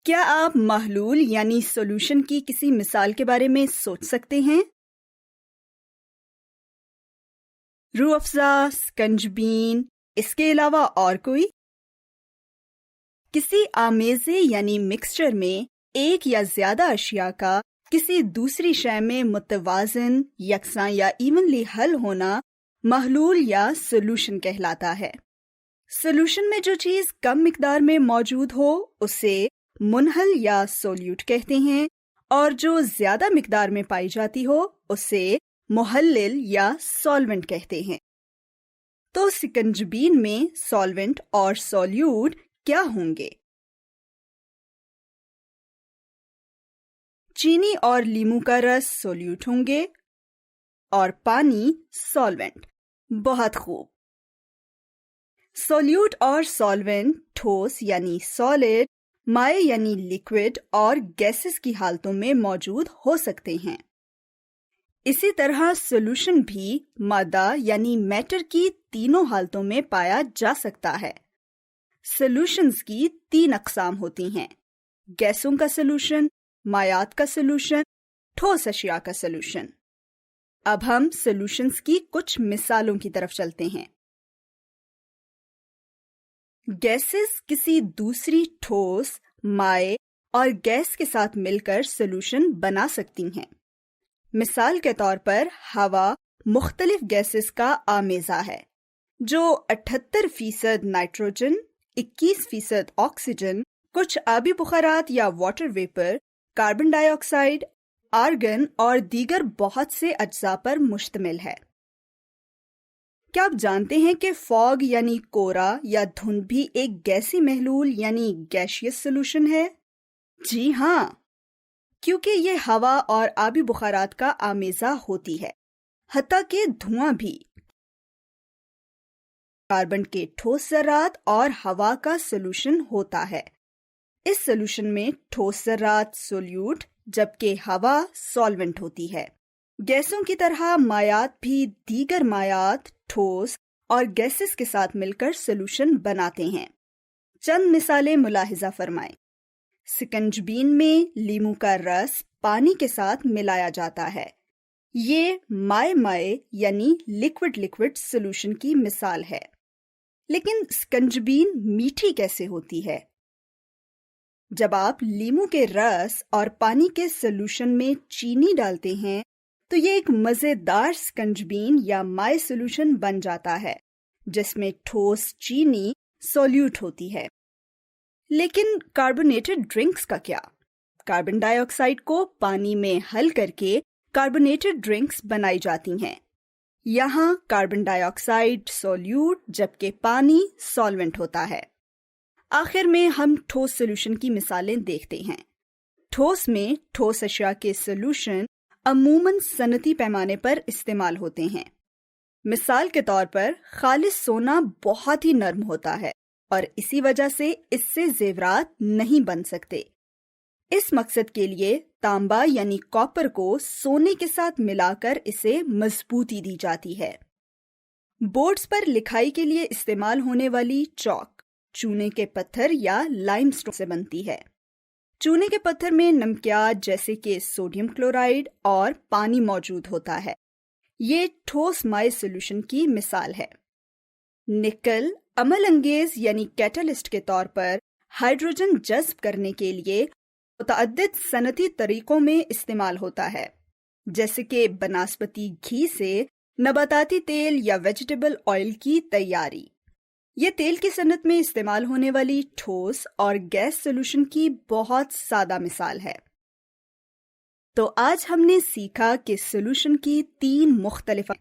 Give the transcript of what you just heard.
کیا آپ محلول یعنی سولوشن کی کسی مثال کے بارے میں سوچ سکتے ہیں؟ روح افزا، سکنجبین، اس کے علاوہ اور کوئی؟ کسی آمیزے یعنی مکسچر میں ایک یا زیادہ اشیاء کا کسی دوسری شے میں متوازن، یکساں یا ایونلی حل ہونا محلول یا سولوشن کہلاتا ہے۔ سولوشن میں جو چیز کم مقدار میں موجود ہو اسے منحل یا سولیوٹ کہتے ہیں، اور جو زیادہ مقدار میں پائی جاتی ہو اسے محلل یا سولونٹ کہتے ہیں۔ تو سکنجبین میں سولونٹ اور سولیوٹ کیا ہوں گے؟ چینی اور لیموں کا رس سولیوٹ ہوں گے اور پانی سولونٹ۔ بہت خوب۔ سولیوٹ اور سولونٹ ٹھوس یعنی سالڈ، مائع یعنی لیکوڈ اور گیسز کی حالتوں میں موجود ہو سکتے ہیں۔ اسی طرح سولوشن بھی مادہ یعنی میٹر کی تینوں حالتوں میں پایا جا سکتا ہے۔ سولوشنز کی 3 اقسام ہوتی ہیں: گیسوں کا سولوشن، مائعات کا سولوشن، ٹھوس اشیاء کا سولوشن۔ اب ہم سولوشنز کی کچھ مثالوں کی طرف چلتے ہیں۔ گیسز کسی دوسری ٹھوس، مائع اور گیس کے ساتھ مل کر سولوشن بنا سکتی ہیں۔ مثال کے طور پر ہوا مختلف گیسز کا آمیزہ ہے جو 78% نائٹروجن، 21% آکسیجن، کچھ آبی بخارات یا واٹر ویپر، کاربن ڈائی آکسائیڈ، آرگن اور دیگر بہت سے اجزاء پر مشتمل ہے۔ کیا آپ جانتے ہیں کہ فاگ یعنی کورا یا دھند بھی ایک گیسی محلول یعنی گیشیس سولوشن ہے؟ جی ہاں، کیونکہ یہ ہوا اور آبی بخارات کا آمیزہ ہوتی ہے۔ حتیٰ کہ دھواں بھی کاربن کے ٹھوس ذرات اور ہوا کا سولوشن ہوتا ہے۔ اس سولوشن میں ٹھوس ذرات سولیوٹ جبکہ ہوا سولونٹ ہوتی ہے۔ گیسوں کی طرح مائعات بھی دیگر مائعات، ٹھوس اور گیسز کے ساتھ مل کر سولوشن بناتے ہیں۔ چند مثالیں ملاحظہ فرمائیں۔ سکنجبین میں لیموں کا رس پانی کے ساتھ ملایا جاتا ہے۔ یہ مائع یعنی لیکوڈ سولوشن کی مثال ہے۔ لیکن سکنجبین میٹھی کیسے ہوتی ہے؟ جب آپ لیموں کے رس اور پانی کے سولوشن میں چینی ڈالتے ہیں تو یہ ایک مزیدار سکنجبین یا مائع سولوشن بن جاتا ہے جس میں ٹھوس چینی سولیوٹ ہوتی ہے۔ لیکن کاربونیٹڈ ڈرنکس کا کیا؟ کاربن ڈائی آکسائیڈ کو پانی میں حل کر کے کاربونیٹڈ ڈرنکس بنائی جاتی ہیں۔ یہاں کاربن ڈائی آکسائیڈ سولیوٹ جبکہ پانی سولونٹ ہوتا ہے۔ آخر میں ہم ٹھوس سولوشن کی مثالیں دیکھتے ہیں۔ ٹھوس میں ٹھوس اشیاء کے سولوشن عموماً صنعتی پیمانے پر استعمال ہوتے ہیں۔ مثال کے طور پر خالص سونا بہت ہی نرم ہوتا ہے اور اسی وجہ سے اس سے زیورات نہیں بن سکتے۔ اس مقصد کے لیے تانبا یعنی کاپر کو سونے کے ساتھ ملا کر اسے مضبوطی دی جاتی ہے۔ بورڈز پر لکھائی کے لیے استعمال ہونے والی چاک چونے کے پتھر یا لائم اسٹون سے بنتی ہے۔ چونے کے پتھر میں نمکیات جیسے کہ سوڈیم کلورائڈ اور پانی موجود ہوتا ہے۔ یہ ٹھوس مائع سولوشن کی مثال ہے۔ نکل عمل انگیز یعنی کیٹالسٹ کے طور پر ہائیڈروجن جذب کرنے کے لیے متعدد صنعتی طریقوں میں استعمال ہوتا ہے، جیسے کہ بناسپتی گھی سے نباتاتی تیل یا ویجیٹیبل آئل کی تیاری۔ یہ تیل کی صنعت میں استعمال ہونے والی ٹھوس اور گیس سولوشن کی بہت سادہ مثال ہے۔ تو آج ہم نے سیکھا کہ سولوشن کی 3 مختلف